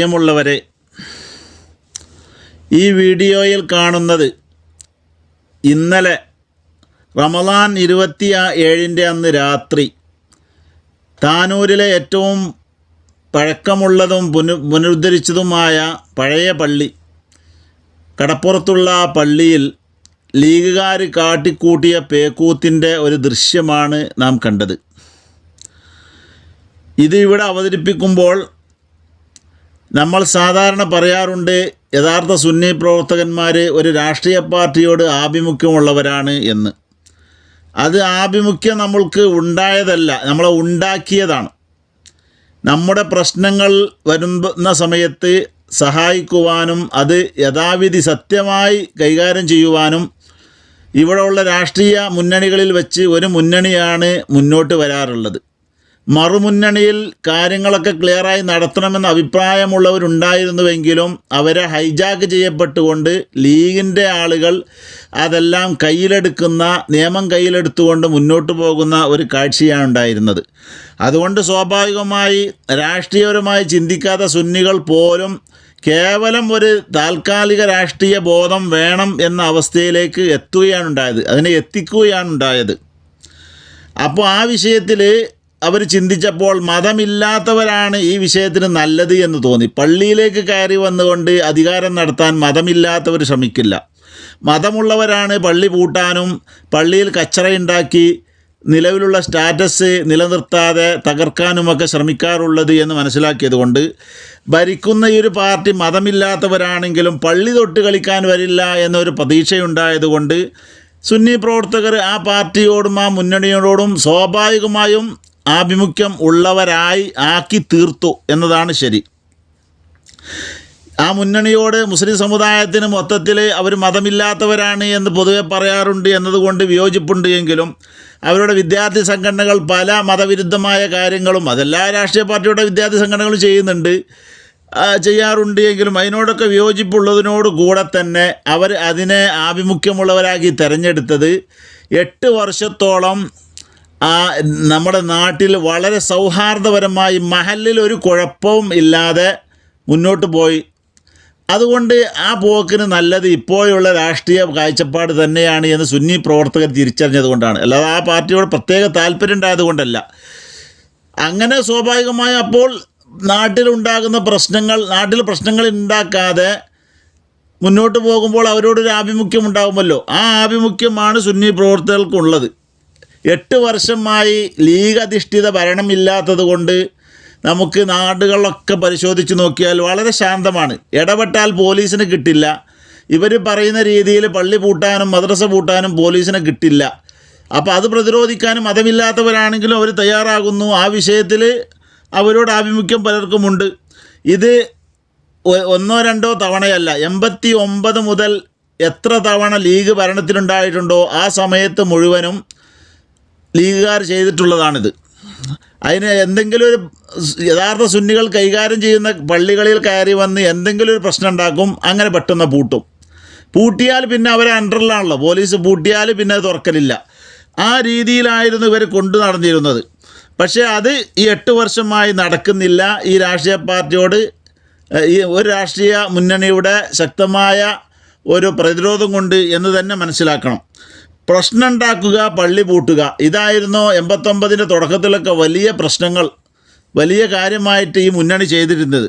പ്രിയമുള്ളവരെ, ഈ വീഡിയോയിൽ കാണുന്നത് ഇന്നലെ റമദാൻ 27 അന്ന് രാത്രി താനൂരിലെ ഏറ്റവും പഴക്കമുള്ളതും പുനരുദ്ധരിച്ചതുമായ പഴയ പള്ളി, കടപ്പുറത്തുള്ള പള്ളിയിൽ ലീഗുകാർ കാട്ടിക്കൂട്ടിയ പേക്കൂത്തിൻ്റെ ഒരു ദൃശ്യമാണ് നാം കണ്ടത്. ഇത് ഇവിടെ അവതരിപ്പിക്കുമ്പോൾ നമ്മൾ സാധാരണ പറയാറുണ്ട്, യഥാർത്ഥ സുന്നി പ്രവർത്തകന്മാർ ഒരു രാഷ്ട്രീയ പാർട്ടിയോട് ആഭിമുഖ്യമുള്ളവരാണ് എന്ന്. അത് ആഭിമുഖ്യം നമ്മൾക്ക് ഉണ്ടായതല്ല, നമ്മളെ ഉണ്ടാക്കിയതാണ്. നമ്മുടെ പ്രശ്നങ്ങൾ വരുന്ന സമയത്ത് സഹായിക്കുവാനും അത് യഥാവിധി സത്യമായി കൈകാര്യം ചെയ്യുവാനും ഇവിടെയുള്ള രാഷ്ട്രീയ മുന്നണികളിൽ വെച്ച് ഒരു മുന്നണിയാണ് മുന്നോട്ട് വരാറുള്ളത്. മറുമുന്നണിയിൽ കാര്യങ്ങളൊക്കെ ക്ലിയറായി നടത്തണമെന്ന അഭിപ്രായമുള്ളവരുണ്ടായിരുന്നുവെങ്കിലും അവരെ ഹൈജാക്ക് ചെയ്യപ്പെട്ടുകൊണ്ട് ലീഗിൻ്റെ ആളുകൾ അതെല്ലാം കയ്യിലെടുക്കുന്ന, നിയമം കയ്യിലെടുത്തുകൊണ്ട് മുന്നോട്ട് പോകുന്ന ഒരു കാഴ്ചയാണ് ഉണ്ടായിരുന്നത്. അതുകൊണ്ട് സ്വാഭാവികമായി രാഷ്ട്രീയപരമായി ചിന്തിക്കാത്ത സുന്നികൾ പോലും കേവലം ഒരു താൽക്കാലിക രാഷ്ട്രീയ ബോധം വേണം എന്ന അവസ്ഥയിലേക്ക് എത്തുകയാണുണ്ടായത്, അതിനെ എത്തിക്കുകയാണുണ്ടായത്. അപ്പോൾ ആ വിഷയത്തിൽ അവർ ചിന്തിച്ചപ്പോൾ മതമില്ലാത്തവരാണ് ഈ വിഷയത്തിന് നല്ലത് എന്ന് തോന്നി. പള്ളിയിലേക്ക് കയറി വന്നുകൊണ്ട് അധികാരം നടത്താൻ മതമില്ലാത്തവർ ശ്രമിക്കില്ല. മതമുള്ളവരാണ് പള്ളി പൂട്ടാനും പള്ളിയിൽ കച്ചറയുണ്ടാക്കി നിലവിലുള്ള സ്റ്റാറ്റസ് നിലനിർത്താതെ തകർക്കാനുമൊക്കെ ശ്രമിക്കാറുള്ളത് എന്ന് മനസ്സിലാക്കിയത് കൊണ്ട് ഭരിക്കുന്ന ഈ ഒരു പാർട്ടി മതമില്ലാത്തവരാണെങ്കിലും പള്ളി തൊട്ട് കളിക്കാൻ വരില്ല എന്നൊരു പ്രതീക്ഷയുണ്ടായതുകൊണ്ട് സുന്നി പ്രവർത്തകർ ആ പാർട്ടിയോടും ആ മുന്നണിയോടും സ്വാഭാവികമായും ആഭിമുഖ്യം ഉള്ളവരായി ആക്കി തീർത്തു എന്നതാണ് ശരി. ആ മുന്നണിയോട് മുസ്ലിം സമുദായത്തിന് മൊത്തത്തിൽ അവർ മതമില്ലാത്തവരാണ് എന്ന് പൊതുവെ പറയാറുണ്ട് എന്നതുകൊണ്ട് വിയോജിപ്പുണ്ട് എങ്കിലും അവരുടെ വിദ്യാർത്ഥി സംഘടനകൾ പല മതവിരുദ്ധമായ കാര്യങ്ങളും അതെല്ലാ രാഷ്ട്രീയ പാർട്ടിയുടെ വിദ്യാർത്ഥി സംഘടനകളും ചെയ്യാറുണ്ട് എങ്കിലും അതിനോടൊക്കെ വിയോജിപ്പുള്ളതിനോട് കൂടെ തന്നെ അവർ അതിനെ ആഭിമുഖ്യമുള്ളവരാക്കി തിരഞ്ഞെടുത്തത് 8 വർഷത്തോളം നമ്മുടെ നാട്ടിൽ വളരെ സൗഹാർദ്ദപരമായി മഹല്ലിൽ ഒരു കുഴപ്പവും ഇല്ലാതെ മുന്നോട്ട് പോയി. അതുകൊണ്ട് ആ പോക്കിന് നല്ലത് ഇപ്പോഴുള്ള രാഷ്ട്രീയ കാഴ്ചപ്പാട് തന്നെയാണ് എന്ന് സുന്നി പ്രവർത്തകർ തിരിച്ചറിഞ്ഞതുകൊണ്ടാണ്, അല്ലാതെ ആ പാർട്ടിയോട് പ്രത്യേക താല്പര്യം ഉണ്ടായതുകൊണ്ടല്ല. അങ്ങനെ സ്വാഭാവികമായി അപ്പോൾ നാട്ടിൽ പ്രശ്നങ്ങൾ ഉണ്ടാക്കാതെ മുന്നോട്ട് പോകുമ്പോൾ അവരോടൊരു ആഭിമുഖ്യം ഉണ്ടാകുമല്ലോ. ആ ആഭിമുഖ്യമാണ് സുന്നി പ്രവർത്തകർക്കുള്ളത്. 8 വർഷമായി ലീഗ് അധിഷ്ഠിത ഭരണമില്ലാത്തത് കൊണ്ട് നമുക്ക് നാടുകളിലൊക്കെ പരിശോധിച്ച് നോക്കിയാൽ വളരെ ശാന്തമാണ്. ഇടപെട്ടാൽ പോലീസിന് കിട്ടില്ല. ഇവർ പറയുന്ന രീതിയിൽ പള്ളി പൂട്ടാനും മദ്രസ പൂട്ടാനും പോലീസിന് കിട്ടില്ല. അപ്പോൾ അത് പ്രതിരോധിക്കാനും മതമില്ലാത്തവരാണെങ്കിലും അവർ തയ്യാറാകുന്നു. ആ വിഷയത്തിൽ അവരോട് ആഭിമുഖ്യം പലർക്കുമുണ്ട്. ഇത് 1-2 തവണയല്ല, 89 മുതൽ എത്ര തവണ ലീഗ് ഭരണത്തിലുണ്ടായിട്ടുണ്ടോ ആ സമയത്ത് മുഴുവനും ലീഗുകാർ ചെയ്തിട്ടുള്ളതാണിത്. അതിന് എന്തെങ്കിലും ഒരു യഥാർത്ഥ സുന്നികൾ കൈകാര്യം ചെയ്യുന്ന പള്ളികളിൽ കയറി വന്ന് എന്തെങ്കിലും ഒരു പ്രശ്നം ഉണ്ടാക്കും, അങ്ങനെ പെട്ടെന്ന് പൂട്ടിയാൽ പിന്നെ അവരെ അണ്ടറിലാണല്ലോ, പോലീസ് പൂട്ടിയാൽ പിന്നെ അത് തുറക്കലില്ല. ആ രീതിയിലായിരുന്നു ഇവർ കൊണ്ടു നടന്നിരുന്നത്. പക്ഷേ അത് ഈ 8 വർഷമായി നടക്കുന്നില്ല. ഈ രാഷ്ട്രീയ പാർട്ടിയോട് ഈ ഒരു രാഷ്ട്രീയ മുന്നണിയുടെ ശക്തമായ ഒരു പ്രതിരോധം കൊണ്ട് എന്ന് തന്നെ മനസ്സിലാക്കണം. പ്രശ്നം ഉണ്ടാക്കുക, പള്ളി പൂട്ടുക, ഇതായിരുന്നു 89 തുടക്കത്തിലൊക്കെ വലിയ പ്രശ്നങ്ങൾ, വലിയ കാര്യമായിട്ട് ഈ മുന്നണി ചെയ്തിരുന്നത്.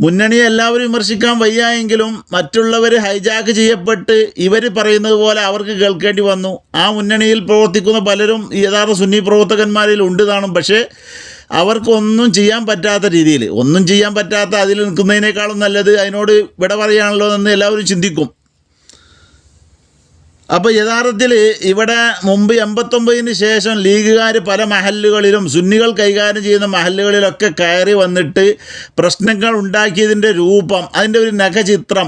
മുന്നണിയെ എല്ലാവരും വിമർശിക്കാൻ വയ്യായെങ്കിലും മറ്റുള്ളവർ ഹൈജാക്ക് ചെയ്യപ്പെട്ട് ഇവർ പറയുന്നത് പോലെ അവർക്ക് കേൾക്കേണ്ടി വന്നു. ആ മുന്നണിയിൽ പ്രവർത്തിക്കുന്ന പലരും യഥാർത്ഥ സുന്നി പ്രവർത്തകന്മാരിൽ ഉണ്ട് കാണും. പക്ഷേ അവർക്കൊന്നും ചെയ്യാൻ പറ്റാത്ത രീതിയിൽ, ഒന്നും ചെയ്യാൻ പറ്റാത്ത അതിൽ നിൽക്കുന്നതിനേക്കാളും നല്ലത് അതിനോട് വിട പറയാണല്ലോ എന്ന് എല്ലാവരും ചിന്തിക്കും. അപ്പോൾ യഥാർത്ഥത്തിൽ ഇവിടെ മുമ്പ് 89 ശേഷം ലീഗുകാർ പല മഹല്ലുകളിലും സുന്നികൾ കൈകാര്യം ചെയ്യുന്ന മഹല്ലുകളിലൊക്കെ കയറി വന്നിട്ട് പ്രശ്നങ്ങൾ ഉണ്ടാക്കിയതിൻ്റെ രൂപം, അതിൻ്റെ ഒരു നഖചിത്രം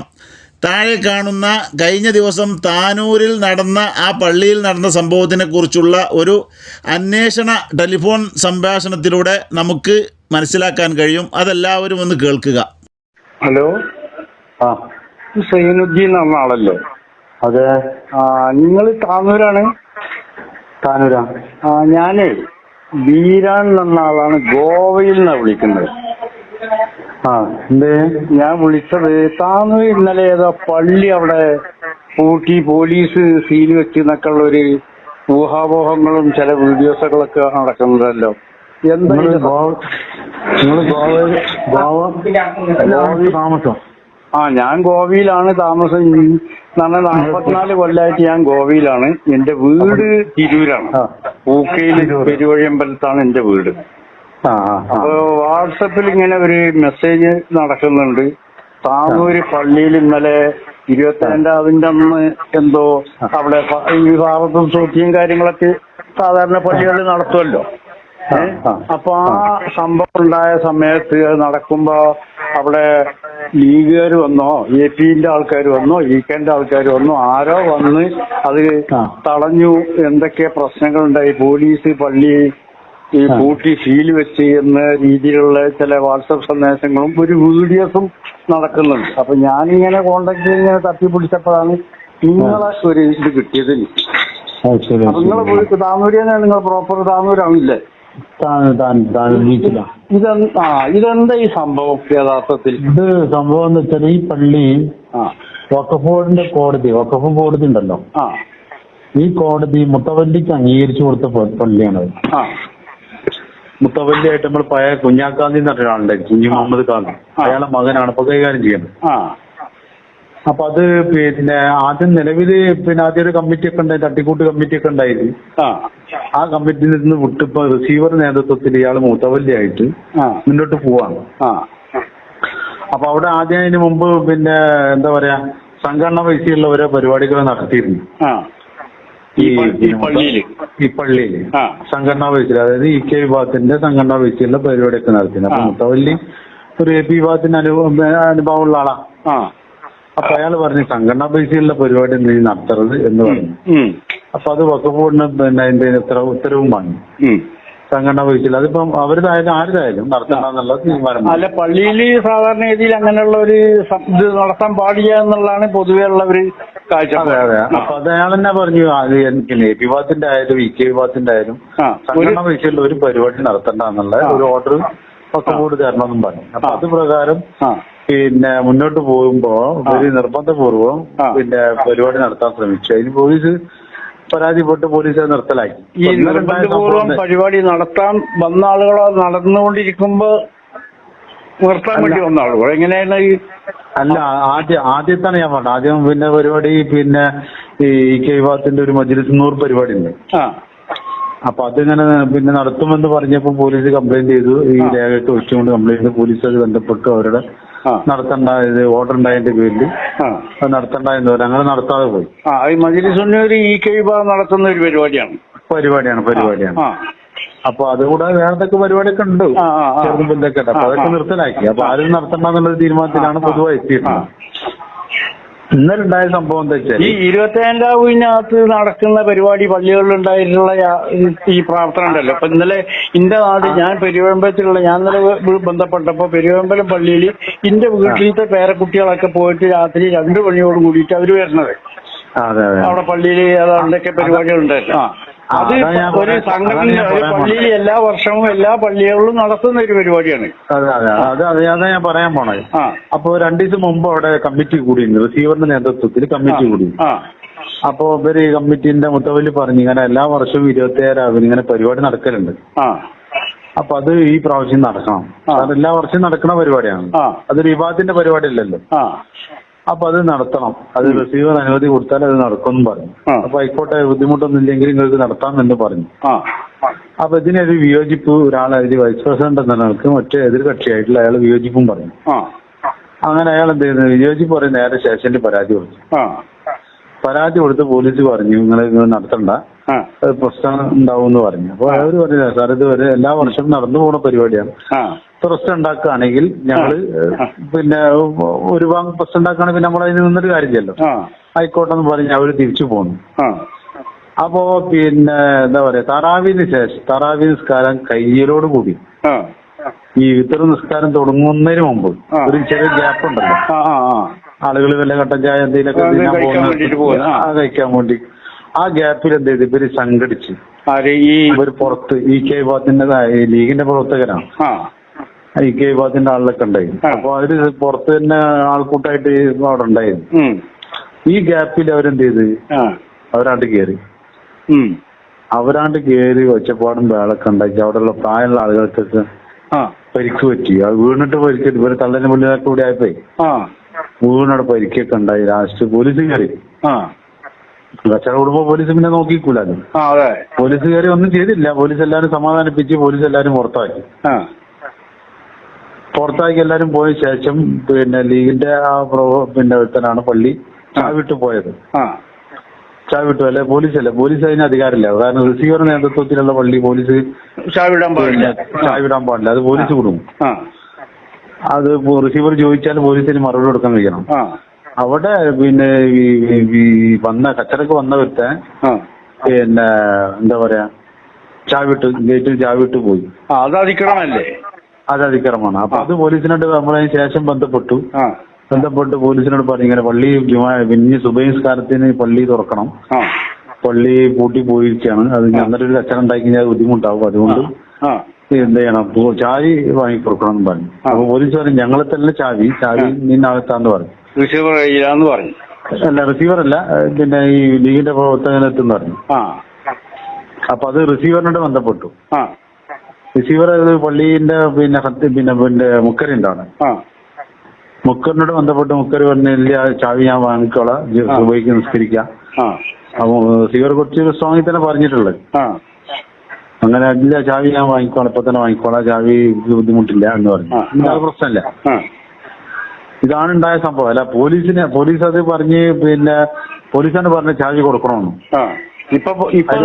താഴെ കാണുന്ന കഴിഞ്ഞ ദിവസം താനൂരിൽ നടന്ന ആ പള്ളിയിൽ നടന്ന സംഭവത്തിനെക്കുറിച്ചുള്ള ഒരു അന്വേഷണ ടെലിഫോൺ സംഭാഷണത്തിലൂടെ നമുക്ക് മനസ്സിലാക്കാൻ കഴിയും. അതെല്ലാവരും ഒന്ന് കേൾക്കുക. ഹലോ, സൈനുദ്ദീൻ എന്ന ആളല്ലേ? അതെ. നിങ്ങൾ താനൂരാണ്? താനൂരാ. ഞാനേ വീരാൻ എന്ന ആളാണ്, ഗോവയിൽ നിന്നാണ് വിളിക്കുന്നത്. ആ എന്തേ? ഞാൻ വിളിച്ചത് താനൂർ ഇന്നലെ ഏതോ പള്ളി അവിടെ പൂട്ടി പോലീസ് സീൽ വെച്ച് എന്നൊക്കെ ഉള്ള ഒരു ഊഹാപോഹങ്ങളും ചില വീഡിയോസുകളൊക്കെ നടക്കുന്നുണ്ടല്ലോ. എന്താ നിങ്ങള് ഇത്? നിങ്ങള് ഗോവ താമസം? ഞാൻ ഗോവയിലാണ് താമസം. 44 കൊല്ലമായിട്ട് ഞാൻ ഗോവയിലാണ്. എന്റെ വീട് തിരൂരാണ്. പൂക്കയില് പെരുവഴിയമ്പലത്താണ് എന്റെ വീട്. അപ്പൊ വാട്സപ്പിൽ ഇങ്ങനെ ഒരു മെസ്സേജ് നടക്കുന്നുണ്ട്. താനൂര് പള്ളിയിൽ ഇന്നലെ 22-ാം അന്ന് എന്തോ അവിടെ ഈ ഭാഗത്തും സൂക്ഷിയും കാര്യങ്ങളൊക്കെ സാധാരണ പള്ളികളിൽ നടത്തുമല്ലോ. അപ്പൊ ആ സംഭവം ഉണ്ടായ സമയത്ത് അത് നടക്കുമ്പോ അവിടെ ലീഗുകാർ വന്നോ, APന്റെ ആൾക്കാർ വന്നോ, EKന്റെ ആൾക്കാർ വന്നോ, ആരോ വന്ന് അത് തടഞ്ഞു. എന്തൊക്കെ പ്രശ്നങ്ങളുണ്ടായി, പോലീസ് പള്ളി ഈ പൂട്ടി സീൽ വെച്ച് എന്ന രീതിയിലുള്ള ചില വാട്സപ്പ് സന്ദേശങ്ങളും ഒരു വീഡിയോസും നടക്കുന്നുണ്ട്. അപ്പൊ ഞാനിങ്ങനെ കോണ്ടാക്ട് ചെയ്ത് ഇങ്ങനെ തപ്പിപ്പിടിച്ചപ്പോഴാണ് നിങ്ങളെ ഒരു ഇത് കിട്ടിയത്. അപ്പൊ നിങ്ങളെ വീട് താനൂരാണ്, നിങ്ങൾ പ്രോപ്പർ താനൂരാണില്ലേ? ഇതെന്താ ഈ സംഭവം യഥാർത്ഥത്തിൽ? ഇത് സംഭവം എന്ന് വെച്ചാൽ ഈ പള്ളി വഖഫ് ബോർഡിന്റെ വഖഫ് കോടതി ഉണ്ടല്ലോ, ഈ കോടതി മുത്തവല്ലിക്ക് അംഗീകരിച്ചു കൊടുത്ത പള്ളിയാണത്. മുത്തവല്ലിയായിട്ട് നമ്മൾ പഴയ കുഞ്ഞാക്കാന്തി എന്ന് പറഞ്ഞ ഒരാളുണ്ടായിരുന്നു, കുഞ്ഞു മുഹമ്മദ് കാന്തി. അയാളെ മകനാണ് ഇപ്പൊ കൈകാര്യം ചെയ്യുന്നത്. അപ്പൊ അത് പിന്നെ ആദ്യം നിലവില് ആദ്യം ഒരു കമ്മിറ്റി ഒക്കെ ഉണ്ടായി, തട്ടിക്കൂട്ട് കമ്മിറ്റി ഒക്കെ ഉണ്ടായിരുന്നു. ആ കമ്മിറ്റിയിൽ നിന്ന് വിട്ടിപ്പോ റിസീവർ നേതൃത്വത്തിൽ ഇയാൾ മുത്തവല്ലിയായിട്ട് മുന്നോട്ട് പോവാണ്. അപ്പൊ അവിടെ ആദ്യം അതിന് മുമ്പ് എന്താ പറയാ സംഘടന പൈസയുള്ള ഓരോ പരിപാടികൾ നടത്തിയിരുന്നു ഈ പള്ളിയിൽ സംഘടനാ പൈസയിൽ, അതായത് EK വിഭാഗത്തിന്റെ സംഘടനാ പൈസയുള്ള പരിപാടിയൊക്കെ നടത്തിയിരുന്നു. അപ്പൊ മുത്തവല്ലി ഒരു AP വിഭാഗത്തിന് അനുഭവമുള്ള ആളാ. അപ്പൊ അയാൾ പറഞ്ഞു സംഘടനാ പൈസയുള്ള പരിപാടി നീ നടത്തരുത് എന്ന് പറഞ്ഞു. അപ്പൊ അത് വഖഫ് ബോർഡിന് അതിന്റെ ഉത്തരവും വാങ്ങി. സംഘടനാ പൈസയിൽ അതിപ്പം അവരുതായാലും ആരുതായാലും നടത്തണമെന്നുള്ള തീരുമാനം. അല്ല, പള്ളിയിൽ സാധാരണ രീതിയിൽ അങ്ങനെയുള്ള ഒരു ഇത് നടത്താൻ പാടില്ല എന്നുള്ളതാണ് പൊതുവെ ഉള്ള ഒരു കാഴ്ച. അതെ. അപ്പൊ അത് അയാൾ തന്നെ പറഞ്ഞു, അത് എനിക്ക് AP വിഭാഗത്തിന്റെ ആയാലും EK വിഭാഗത്തിന്റെ ആയാലും സംഘടനാ പൈസയുള്ള ഒരു പരിപാടി നടത്തണ്ട എന്നുള്ള ഒരു ഓർഡർ വഖഫ് ബോർഡ് തരണമെന്നും പറഞ്ഞു. അപ്പൊ അത് പ്രകാരം മുന്നോട്ട് പോകുമ്പോ ഒരു നിർബന്ധപൂർവ്വം പരിപാടി നടത്താൻ ശ്രമിച്ചു. അതിന് പോലീസ് പരാതിപ്പെട്ട് പോലീസ് നിർത്തലാക്കി. ഈ നിർബന്ധപൂർവ്വം പരിപാടി നടത്താൻ വന്ന ആളുകളോ നടന്നുകൊണ്ടിരിക്കുമ്പോ നിർത്താൻ വേണ്ടി വന്ന ആളുകളോ എങ്ങനെയാണ്? അല്ല, ആദ്യത്താണ് ഞാൻ പറഞ്ഞത്. ആദ്യം പരിപാടി ഈ EK വിഭാഗത്തിന്റെ ഒരു മജ്‌ലിസ് നൂർ പരിപാടി ഉണ്ട്. അപ്പൊ അതിങ്ങനെ നടത്തുമെന്ന് പറഞ്ഞപ്പോ പോലീസ് കംപ്ലൈന്റ് ചെയ്തു. ഈ രേഖയൊക്കെ വെച്ചുകൊണ്ട് കംപ്ലൈന്റ് ചെയ്ത് പോലീസുകാർ ബന്ധപ്പെട്ടു. അവരുടെ നടത്തണ്ട, ഇത് ഓർഡർ ഉണ്ടായതിന്റെ പേരിൽ അത് നടത്തണ്ട എന്ന് പറഞ്ഞു. അങ്ങനെ നടത്താതെ പോയി. മജ്‌ലിസ് നൂർ EK വിഭാഗം നടത്തുന്ന ഒരു പരിപാടിയാണ്. അപ്പൊ അതുകൂടാതെ വേറെന്തൊക്കെ പരിപാടിയൊക്കെ ഉണ്ട്, ചെറുതും വലുതൊക്കെ. അപ്പൊ അതൊക്കെ നിർത്തലാക്കി. അപ്പൊ ആരും നടത്തണ്ട എന്നുള്ള തീരുമാനത്തിലാണ് പൊതുവായി എത്തിയിട്ടുള്ളത്. ഇന്നലെ ഉണ്ടായ സംഭവം എന്താ വെച്ചാൽ, ഈ 25-ാവിനകത്ത് നടക്കുന്ന പരിപാടി പള്ളികളിൽ ഉണ്ടായിട്ടുള്ള ഈ പ്രാർത്ഥന ഉണ്ടല്ലോ. അപ്പൊ ഇന്നലെ എന്റെ നാട്, ഞാൻ പെരുവമ്പലത്തിലുള്ള, ഞാൻ ഇന്നലെ ബന്ധപ്പെട്ടപ്പോ പെരുവമ്പലം പള്ളിയിൽ എന്റെ വീട്ടിലത്തെ പേരക്കുട്ടികളൊക്കെ പോയിട്ട് രാത്രി 2 മണിയോട് കൂടിയിട്ട് അവര് വരുന്നത്. അവിടെ പള്ളിയിൽ എന്തൊക്കെ പരിപാടികൾ ഉണ്ടായിരുന്നു. അത് ഒരു സംഘടന പള്ളിയിൽ എല്ലാ വർഷവും എല്ലാ പള്ളികളിലും നടത്തുന്ന ഒരു പരിപാടിയാണ്. അതെ, ഞാൻ പറയാൻ പോണത്. അപ്പൊ 2 ദിവസം മുമ്പ് അവിടെ കമ്മിറ്റി കൂടിയിരുന്നു, റിസീവറിന്റെ നേതൃത്വത്തിൽ കമ്മിറ്റി കൂടി. അപ്പൊ ഇവര് കമ്മിറ്റിന്റെ മുത്തവല്ലി പറഞ്ഞു ഇങ്ങനെ എല്ലാ വർഷവും 27 ഇങ്ങനെ പരിപാടി നടക്കലുണ്ട്. അപ്പൊ അത് ഈ പ്രാവശ്യം നടക്കണം. അത് എല്ലാ വർഷവും നടക്കുന്ന പരിപാടിയാണ്. അതൊരു വിവാദത്തിന്റെ പരിപാടി അല്ലല്ലോ. അപ്പൊ അത് നടത്തണം. അത് റിസീവർ അനുമതി കൊടുത്താൽ അത് നടക്കുമെന്നും പറഞ്ഞു. അപ്പൊ ആയിക്കോട്ടെ, ബുദ്ധിമുട്ടൊന്നും ഇല്ലെങ്കിൽ നിങ്ങൾക്ക് നടത്താമെന്ന് പറഞ്ഞു. അപ്പൊ ഇതിനൊരു വിയോജിപ്പ് ഒരാൾ, വൈസ് പ്രസിഡന്റ് എന്ന നിലക്ക് മറ്റേ എതിർ കക്ഷിയായിട്ടുള്ള അയാൾ വിയോജിപ്പും പറഞ്ഞു. അങ്ങനെ അയാൾ എന്ത് ചെയ്യുന്നു, വിയോജിപ്പ് പറയും നേരെ സ്റ്റേഷനിൽ പരാതി കൊടുത്തു. പരാതി കൊടുത്ത് പോലീസ് പറഞ്ഞു നിങ്ങൾ നടത്തണ്ട, പ്രശ്നം ഉണ്ടാവും എന്ന് പറഞ്ഞു. അപ്പൊ അവര് പറഞ്ഞില്ല സാർ, ഇത് എല്ലാ വർഷവും നടന്നു പോകുന്ന പരിപാടിയാണ്. പ്രശ്നം ഉണ്ടാക്കുകയാണെങ്കിൽ ഞങ്ങള് ഒരു ഭാഗം പ്രശ്നം ഉണ്ടാക്കുകയാണെങ്കിൽ നമ്മൾ അതിന് നിന്നൊരു കാര്യം ചെയ്യല്ലോ, ആയിക്കോട്ടെ എന്ന് പറഞ്ഞ് അവര് തിരിച്ചു പോന്നു. അപ്പോ എന്താ പറയാ, തറാവി നിസ്കാരം കയ്യലോട് കൂടി ഈ വിത്തർ നിസ്കാരം തുടങ്ങുന്നതിന് മുമ്പ് ഒരു ചെറിയ ഗ്യാപ്പ് ഉണ്ടല്ലോ, ആളുകൾ വല്ല കട്ടൻ ചായ എന്തെങ്കിലുമൊക്കെ കഴിക്കാൻ വേണ്ടി, ആ ഗ്യാപ്പിൽ എന്ത് ചെയ്ത് ഇവര് സംഘടിച്ച് ഇവര് പുറത്ത് EK വിഭാഗത്തിന്റെ ലീഗിന്റെ പ്രവർത്തകരാണ്, IK വിഭാഗത്തിന്റെ ആളിലൊക്കെ ഉണ്ടായിരുന്നു. അപ്പൊ അവര് പുറത്ത് തന്നെ ആൾക്കൂട്ടായിട്ട് അവിടെ ഉണ്ടായിരുന്നു. ഈ ഗ്യാപ്പിൽ അവരെന്ത് ചെയ്ത് അവരാണ്ട് കയറി ഒച്ചപ്പാടും ബഹളൊക്കെ ഉണ്ടാക്കി അവിടെയുള്ള പ്രായമുള്ള ആളുകൾക്കൊക്കെ പരിക്ക് പറ്റി. അത് വീണിട്ട് പരിക്കിട്ട് ഇവര് തള്ളന്റെ മുന്നിലൊക്കെ കൂടി ആയപ്പോയി വീണവിടെ പരിക്കൊക്കെ ഉണ്ടായി. ലാസ്റ്റ് പോലീസ് കയറി. കച്ചറ കൂടുമ്പോ പോലീസ് പിന്നെ നോക്കിക്കൂലല്ലോ. പോലീസ് കയറി ഒന്നും ചെയ്തില്ല. പോലീസ് എല്ലാരും സമാധാനിപ്പിച്ച് പോലീസ് എല്ലാരും പുറത്താക്കി എല്ലാരും പോയ ശേഷം പിന്നെ ലീഗിന്റെ പിന്നെ ഒരുത്തനാണ് പള്ളി ചാവിട്ട് പോയത്. ചാവിട്ടു അല്ലെ പോലീസ് അതിന് അധികാരമില്ല. കാരണം റിസീവർ നേതൃത്വത്തിലുള്ള പള്ളി പോലീസ് ചാവിടാൻ പാടില്ല. അത് പോലീസ് കൊടുക്കും. അത് റിസീവർ ചോദിച്ചാൽ പോലീസിന് മറുപടി കൊടുക്കാൻ കഴിയണം. അവിടെ പിന്നെ കച്ചറക്ക് വന്നവരുത്തെ പിന്നെ എന്താ പറയാ ഗേറ്റിൽ ചാവിട്ട് പോയി. അത് അതിക്രമല്ലേ? അത് അതിക്രമമാണ്. അപ്പൊ അത് പോലീസിനോട് നമ്മളതിന് ശേഷം ബന്ധപ്പെട്ട് പോലീസിനോട് പറഞ്ഞു ഇങ്ങനെ പള്ളി പിന്നെ സുബഹിസ്കാരത്തിന് പള്ളി തുറക്കണം, പള്ളി പൂട്ടി പോയിരിക്കുകയാണ്, അത് അങ്ങനെ ഒരു കച്ചറ ഉണ്ടാക്കി കഴിഞ്ഞാൽ ബുദ്ധിമുട്ടാവും, അതുകൊണ്ട് എന്ത് ചെയ്യണം ചാവി വാങ്ങിക്കൊടുക്കണം എന്ന് പറഞ്ഞു. അപ്പൊ പോലീസ് പറഞ്ഞു ഞങ്ങളെ തന്നെ ചാവി നിന്നകത്താന്ന് പറഞ്ഞു. റിസീവർ കയ്യിലാന്ന് പറഞ്ഞു. അല്ല റിസീവർ അല്ല, പിന്നെ ഈ ലീഗിന്റെ പ്രവർത്തകനെത്തുന്ന് പറഞ്ഞു. അപ്പൊ അത് റിസീവറിനോട് ബന്ധപ്പെട്ടു. റിസീവർ പള്ളീന്റെ പിന്നെ മുക്കരുണ്ടാണ്. മുക്കറിനോട് ബന്ധപ്പെട്ട് മുക്കർ പറഞ്ഞില്ല ചാവി ഞാൻ വാങ്ങിക്കോളാം, സുബഹിക്ക് നിസ്കരിക്കാം. അപ്പൊ റിസീവർ കുറച്ച് സ്ട്രോങ്ങിൽ തന്നെ പറഞ്ഞിട്ടുള്ളത്. അങ്ങനെ ഇല്ല ചാവി ഞാൻ വാങ്ങിക്കോളാം, ഇപ്പൊ തന്നെ വാങ്ങിക്കോളാം, ചാവി ബുദ്ധിമുട്ടില്ല എന്ന് പറഞ്ഞു. അത് പ്രശ്നമില്ല. ഇതാണ് ഉണ്ടായ സംഭവം. അല്ല പോലീസ് അത് പറഞ്ഞ് പിന്നെ പോലീസാണ് പറഞ്ഞ ചാവി കൊടുക്കണമെന്ന്. ഇപ്പൊ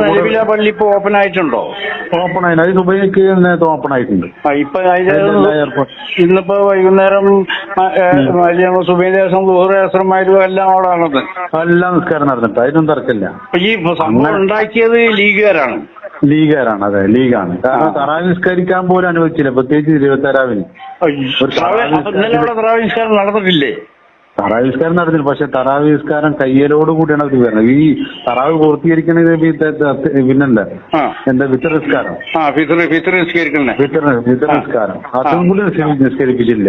നിലവിലെ പള്ളി ഇപ്പൊ ഓപ്പൺ ആയിട്ടുണ്ടോ? ഓപ്പൺ ആയി. അത് സുബഹിക്ക് നേരത്തെ ഓപ്പൺ ആയിട്ടുണ്ട്. ഇപ്പൊ ഇന്നിപ്പോ വൈകുന്നേരം സുബഹി ദിവസം ദുഹൂറേസറന്മാരും എല്ലാം അവിടെ നടന്നത് എല്ലാം നിസ്കാരം നടന്നിട്ട് അതിനൊന്നും തർക്കമില്ല. ഈ സംഭവം ഉണ്ടാക്കിയത് ലീഗുകാരാണ്. അതെ ലീഗാണ്. കാരണം തറാവി നിസ്കരിക്കാൻ പോലും അനുവദിച്ചില്ല, പ്രത്യേകിച്ച് 26-ന്. ഇന്നലെ അവിടെ തറാവി നിസ്കാരം നടന്നിട്ടില്ലേ? തറാവി നിസ്കാരം നടന്നില്ല. പക്ഷെ തറാവി നിസ്കാരം കയ്യലോട് കൂടിയാണ് അവർ വരുന്നത്. ഈ തറാവി പൂർത്തീകരിക്കണത് പിന്നല്ല എന്താ ഫിത്ർ നിസ്കാരം. ഫിത്ർ നിസ്കാരം അതും കൂടി നിസ്കരിപ്പിച്ചില്ല.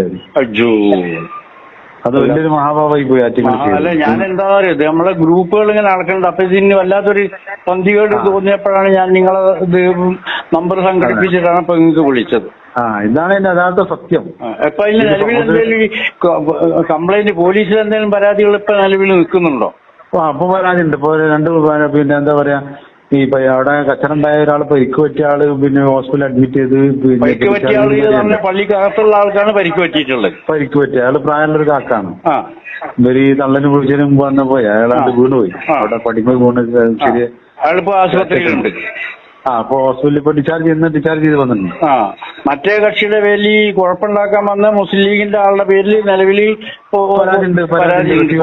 അത് വലിയൊരു മഹാഭാവായി പോയി. അല്ല ഞാൻ എന്താ പറയുക, നമ്മളെ ഗ്രൂപ്പുകൾ ഇങ്ങനെ നടക്കുന്നുണ്ട്. അപ്പൊ ഇതിന് വല്ലാത്തൊരു പന്തികേട് തോന്നിയപ്പോഴാണ് ഞാൻ നിങ്ങളെ ഇത് നമ്പർ സംഘടിപ്പിച്ചിട്ടാണ് ഇപ്പൊ നിങ്ങൾക്ക് വിളിച്ചത്. ഇതാണ് എന്റെ യഥാർത്ഥ സത്യം. ഇപ്പൊ അതിന് നിലവിൽ എന്തെങ്കിലും കംപ്ലൈന്റ് പോലീസിൽ എന്തെങ്കിലും പരാതികൾ ഇപ്പൊ നിലവിൽ നിൽക്കുന്നുണ്ടോ? അപ്പൊ പരാതി ഉണ്ട്. ഇപ്പൊ പിന്നെ എന്താ പറയാ, ഈ അവിടെ കച്ചറുണ്ടായ ഒരാൾ പരിക്ക് പറ്റിയ ആള് പിന്നെ ഹോസ്പിറ്റലിൽ അഡ്മിറ്റ് ചെയ്ത് പരിക്ക് പറ്റിയ ആള് പള്ളിക്കകത്തുള്ള ആൾക്കാണ് പരിക്ക് പറ്റിയിട്ടുള്ളത്. പരിക്ക് പറ്റിയ അയാള് പ്രായമുള്ള ഒരു കാക്കാണ്. ഇവര് ഈ തള്ളന് വിളിച്ചതിന് മുമ്പ് വന്നപ്പോ അയാളാണ്ട് വീണുപോയി. അവിടെ പഠിക്കുമ്പോൾ വീണ് ശരി അയാളിപ്പോ ആശുപത്രിയിലുണ്ട്. അപ്പൊ ഹോസ്പിറ്റലിൽ ഇപ്പൊ ഡിസ്ചാർജ് ചെയ്ത് വന്നിട്ടുണ്ട്. മറ്റേ കക്ഷിയുടെ പേരിൽ കുഴപ്പമുണ്ടാക്കാൻ വന്ന മുസ്ലിം ലീഗിന്റെ ആളുടെ പേരിൽ നിലവിൽ പരാതിയുണ്ട്.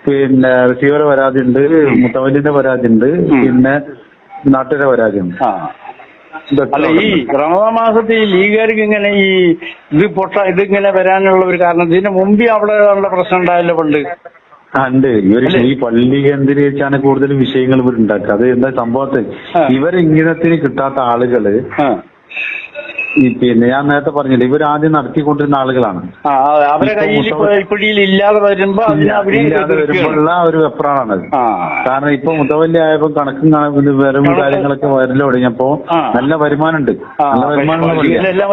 പിന്നെ റിസീവർ പരാതിയുണ്ട്, മുത്തവല്ലിന്റെ പരാതിയുണ്ട്, പിന്നെ നാട്ടുകാരുടെ പരാതിയുണ്ട്. അല്ല ഈ റമദാൻ മാസത്തിൽ ഈ ലീഗുകാർക്ക് ഇങ്ങനെ ഈ ഇതിങ്ങനെ വരാനുള്ള ഒരു കാരണം ഇതിന് മുമ്പേ അവിടെ പ്രശ്നം ഉണ്ടായല്ലോ പണ്ട്. ഉണ്ട്. ഇവര് ഈ പള്ളി കേന്ദ്രീകരിച്ചാണ് കൂടുതൽ വിഷയങ്ങൾ ഇവർ ഉണ്ടാക്കുക. അത് എന്താ സംഭവത്തിൽ ഇവരിങ്ങനത്തിന് കിട്ടാത്ത ആളുകള് പിന്നെ ഞാൻ നേരത്തെ പറഞ്ഞില്ല, ഇവർ ആദ്യം നടത്തിക്കൊണ്ടിരുന്ന ആളുകളാണ്. അവരെ കയ്യിൽ ഇല്ലാതെ വരുമ്പോഴുള്ള ഒരു വെപ്രാളാണത്. കാരണം ഇപ്പൊ മുത്തവല്ലി ആയപ്പോ കണക്കും വരവും കാര്യങ്ങളൊക്കെ വരല് തുടങ്ങിയപ്പോ നല്ല വരുമാനമുണ്ട്. നല്ല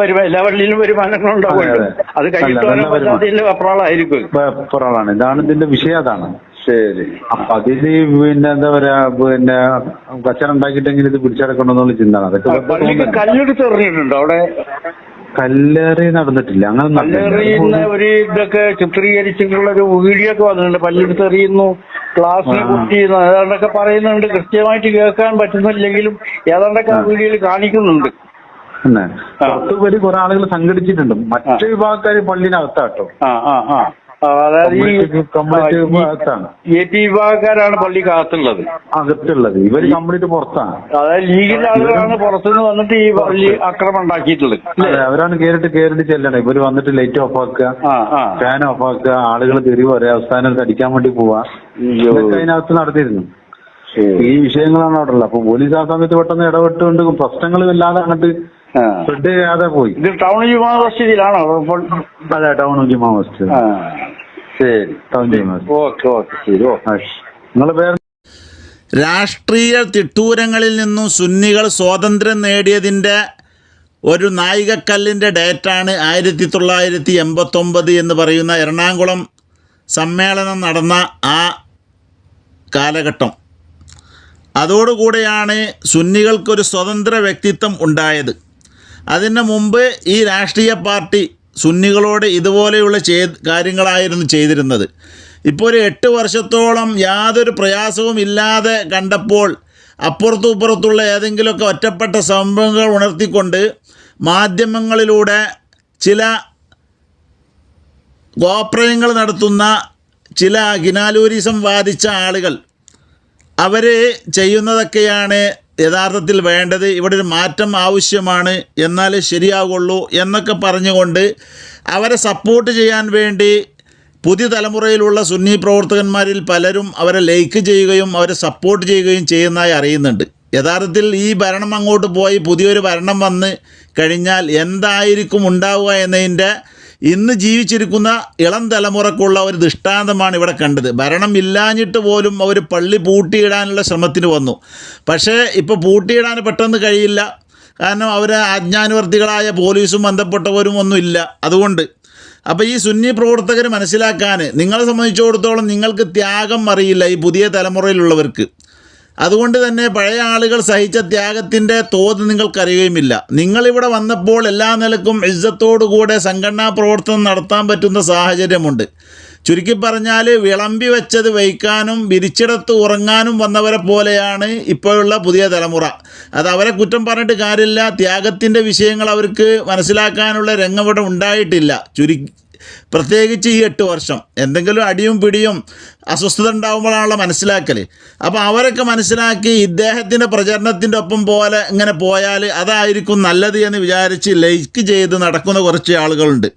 വെപ്രാളാണ്. ഇതാണ് ഇതിന്റെ വിഷയം. അതാണ്. ശരി. അപ്പൊ അതില് പിന്നെ എന്താ പറയാ, പിന്നെ കച്ചറ ഉണ്ടാക്കിയിട്ടെങ്കിൽ ഇത് പിടിച്ചടക്കണമെന്നുള്ള ചിന്തയാണ്. അതൊക്കെ കല്ലെടുത്ത് എറിഞ്ഞിട്ടുണ്ടോ അവിടെ? കല്ലേറി നടന്നിട്ടില്ല. അങ്ങനെ കല്ലെറിയുന്ന ഒരു ഇതൊക്കെ ചിത്രീകരിച്ചിട്ടുള്ള ഒരു വീഡിയോ ഒക്കെ വന്നിട്ടുണ്ട്. പല്ലെടുത്ത് എറിയുന്നു, ക്ലാസ്സിനെ കുട്ടിയുന്നു, ഏതാണ്ടൊക്കെ പറയുന്നുണ്ട്. കൃത്യമായിട്ട് കേൾക്കാൻ പറ്റുന്നില്ലെങ്കിലും ഏതാണ്ടൊക്കെ ആ വീഡിയോയിൽ കാണിക്കുന്നുണ്ട്. പിന്നെ പുറത്ത് വരെ കുറെ ആളുകൾ സംഘടിച്ചിട്ടുണ്ട്. മറ്റു വിഭാഗക്കാര് പള്ളിനകത്താട്ടോ. അതായത് ഈ AP വിഭാഗക്കാരാണ് പള്ളിക്കകത്തുള്ളത്. ഇവര് കംപ്ലീറ്റ് പുറത്താണ്. അതായത് ലീഗിന്റെ ആളുകളാണ് പുറത്തുനിന്ന് വന്നിട്ട് ഈ പള്ളി ആക്രമണം ഉണ്ടാക്കിയിട്ടുള്ളത്. അവരാണ് കേറിട്ട് ചെല്ലണം. ഇവര് വന്നിട്ട് ലൈറ്റ് ഓഫ് ആക്കുക, ഫാൻ ഓഫ് ആക്കുക, ആളുകൾ തെരുവ് വരെ അവസാനം അടിക്കാൻ വേണ്ടി പോവാ. ഇതൊക്കെ അതിനകത്ത് നടത്തിയിരുന്നു. ഈ വിഷയങ്ങളാണ് അവിടെ ഉള്ളത്. അപ്പൊ പോലീസ് ആ സമയത്ത് പെട്ടെന്ന് ഇടപെട്ടുകൊണ്ട് പ്രശ്നങ്ങൾ ഇല്ലാതെ അങ്ങോട്ട് സ്പ്രെഡ് ചെയ്യാതെ പോയി. ഇത് ടൗൺ ജുമാ മസ്ജിദിലാണോ ഇപ്പോൾ? അതെ, ടൗൺ ജുമാ മസ്ജിദ്. ശരി, ടൗൺ ജുമാ മസ്ജിദ്. ഓക്കെ ശരി. നിങ്ങളെ പേര്? രാഷ്ട്രീയ തിട്ടൂരങ്ങളിൽ നിന്നും സുന്നികൾ സ്വാതന്ത്ര്യം നേടിയതിൻ്റെ ഒരു നായികക്കല്ലിൻ്റെ ഡേറ്റാണ് 1989 എന്ന് പറയുന്ന എറണാകുളം സമ്മേളനം നടന്ന ആ കാലഘട്ടം. അതോടുകൂടെയാണ് സുന്നികൾക്കൊരു സ്വതന്ത്ര വ്യക്തിത്വം ഉണ്ടായത്. അതിന് മുമ്പ് ഈ രാഷ്ട്രീയ പാർട്ടി സുന്നികളോട് ഇതുപോലെയുള്ള കാര്യങ്ങളായിരുന്നു ചെയ്തിരുന്നത്. ഇപ്പോൾ ഒരു 8 വർഷത്തോളം യാതൊരു പ്രയാസവും ഇല്ലാതെ കണ്ടപ്പോൾ അപ്പുറത്തും ഇപ്പുറത്തുള്ള ഏതെങ്കിലുമൊക്കെ ഒറ്റപ്പെട്ട സംഭവങ്ങൾ ഉണർത്തിക്കൊണ്ട് മാധ്യമങ്ങളിലൂടെ ചില ഗോപ്രയങ്ങൾ നടത്തുന്ന ചില ഗിനാലൂരിസം വാദിച്ച ആളുകൾ അവർ ചെയ്യുന്നതൊക്കെയാണ് യഥാർത്ഥത്തിൽ വേണ്ടത്, ഇവിടെ ഒരു മാറ്റം ആവശ്യമാണ്, എന്നാലേ ശരിയാകുള്ളൂ എന്നൊക്കെ പറഞ്ഞുകൊണ്ട് അവരെ സപ്പോർട്ട് ചെയ്യാൻ വേണ്ടി പുതിയ തലമുറയിലുള്ള സുന്നി പ്രവർത്തകന്മാരിൽ പലരും അവരെ ലൈക്ക് ചെയ്യുകയും അവരെ സപ്പോർട്ട് ചെയ്യുകയും ചെയ്യുന്നതായി അറിയുന്നുണ്ട്. യഥാർത്ഥത്തിൽ ഈ ഭരണം അങ്ങോട്ട് പോയി പുതിയൊരു ഭരണം വന്ന് കഴിഞ്ഞാൽ എന്തായിരിക്കും ഉണ്ടാവുക എന്നതിൻ്റെ ഇന്ന് ജീവിച്ചിരിക്കുന്ന ഇളം തലമുറക്കുള്ള ഒരു ദൃഷ്ടാന്തമാണ് ഇവിടെ കണ്ടത്. ഭരണം ഇല്ലാഞ്ഞിട്ട് പോലും അവർ പള്ളി പൂട്ടിയിടാനുള്ള ശ്രമത്തിന് വന്നു. പക്ഷേ ഇപ്പോൾ പൂട്ടിയിടാൻ പെട്ടെന്ന് കഴിയില്ല, കാരണം അവർ ആജ്ഞാനുവർത്തികളായ പോലീസും ബന്ധപ്പെട്ടവരും ഒന്നുമില്ല. അതുകൊണ്ട് അപ്പോൾ ഈ സുന്നി പ്രവർത്തകർ മനസ്സിലാക്കാൻ, നിങ്ങളെ സംബന്ധിച്ചിടത്തോളം നിങ്ങൾക്ക് ത്യാഗം അറിയില്ല ഈ പുതിയ തലമുറയിലുള്ളവർക്ക്. അതുകൊണ്ട് തന്നെ പഴയ ആളുകൾ സഹിച്ച ത്യാഗത്തിൻ്റെ തോത് നിങ്ങൾക്കറിയുകയുമില്ല. നിങ്ങളിവിടെ വന്നപ്പോൾ എല്ലാ നിലക്കും ഇസ്സത്തോടുകൂടെ സംഘടനാ പ്രവർത്തനം നടത്താൻ പറ്റുന്ന സാഹചര്യമുണ്ട്. ചുരുക്കി പറഞ്ഞാൽ വിളമ്പി വെച്ചത് വയ്ക്കാനും വിരിച്ചിടത്ത് ഉറങ്ങാനും വന്നവരെ പോലെയാണ് ഇപ്പോഴുള്ള പുതിയ തലമുറ. അത് അവരെ കുറ്റം പറഞ്ഞിട്ട് കാര്യമില്ല. ത്യാഗത്തിൻ്റെ വിഷയങ്ങൾ അവർക്ക് മനസ്സിലാക്കാനുള്ള രംഗം ഇവിടെ ഉണ്ടായിട്ടില്ല. പ്രത്യേകിച്ച് ഈ 8 വർഷം എന്തെങ്കിലും അടിയും പിടിയും അസ്വസ്ഥത ഉണ്ടാകുമ്പോഴാണല്ലോ മനസ്സിലാക്കൽ. അപ്പോൾ അവരൊക്കെ മനസ്സിലാക്കി ഇദ്ദേഹത്തിൻ്റെ പ്രചരണത്തിൻ്റെ ഒപ്പം പോലെ ഇങ്ങനെ പോയാൽ അതായിരിക്കും നല്ലത് എന്ന് വിചാരിച്ച് ലൈക്ക് ചെയ്ത് നടക്കുന്ന കുറച്ച് ആളുകളുണ്ട്.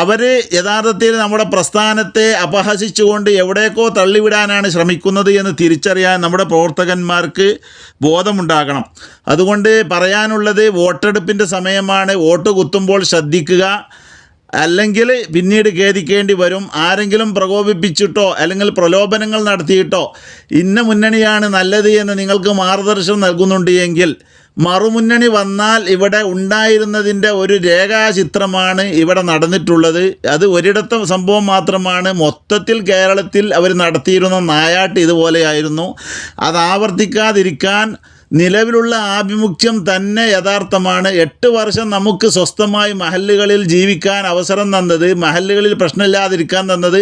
അവർ യഥാർത്ഥത്തിൽ നമ്മുടെ പ്രസ്ഥാനത്തെ അപഹസിച്ചുകൊണ്ട് എവിടേക്കോ തള്ളിവിടാനാണ് ശ്രമിക്കുന്നത് എന്ന് തിരിച്ചറിയാൻ നമ്മുടെ പ്രവർത്തകന്മാർക്ക് ബോധമുണ്ടാകണം. അതുകൊണ്ട് പറയാനുള്ളത്, വോട്ടെടുപ്പിൻ്റെ സമയമാണ്. വോട്ട് കുത്തുമ്പോൾ ശ്രദ്ധിക്കുക, അല്ലെങ്കിൽ പിന്നീട് ഖേദിക്കേണ്ടി വരും. ആരെങ്കിലും പ്രകോപിപ്പിച്ചിട്ടോ അല്ലെങ്കിൽ പ്രലോഭനങ്ങൾ നടത്തിയിട്ടോ ഇന്ന മുന്നണിയാണ് നല്ലത് എന്ന് നിങ്ങൾക്ക് മാർഗദർശനം നൽകുന്നുണ്ട് എങ്കിൽ മറുമുന്നണി വന്നാൽ ഇവിടെ ഉണ്ടായിരുന്നതിൻ്റെ ഒരു രേഖാചിത്രമാണ് ഇവിടെ നടന്നിട്ടുള്ളത്. അത് ഒരിടത്തെ സംഭവം മാത്രമാണ്. മൊത്തത്തിൽ കേരളത്തിൽ അവർ നടത്തിയിരുന്ന നായാട്ട് ഇതുപോലെയായിരുന്നു. അത് ആവർത്തിക്കാതിരിക്കാൻ നിലവിലുള്ള ആഭിമുഖ്യം തന്നെ യഥാർത്ഥമാണ്. 8 വർഷം നമുക്ക് സ്വസ്ഥമായി മഹല്ലുകളിൽ ജീവിക്കാൻ അവസരം തന്നത്, മഹല്ലുകളിൽ പ്രശ്നമില്ലാതിരിക്കാൻ തന്നത്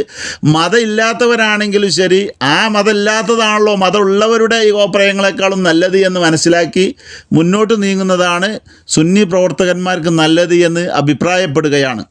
മതമില്ലാത്തവരാണെങ്കിലും ശരി, ആ മതമില്ലാത്തതാണല്ലോ മതമുള്ളവരുടെ ഈ കോപ്രയങ്ങളെക്കാളും നല്ലത് എന്ന് മനസ്സിലാക്കി മുന്നോട്ട് നീങ്ങുന്നതാണ് സുന്നി പ്രവർത്തകന്മാർക്ക് നല്ലത് എന്ന് അഭിപ്രായപ്പെടുകയാണ്.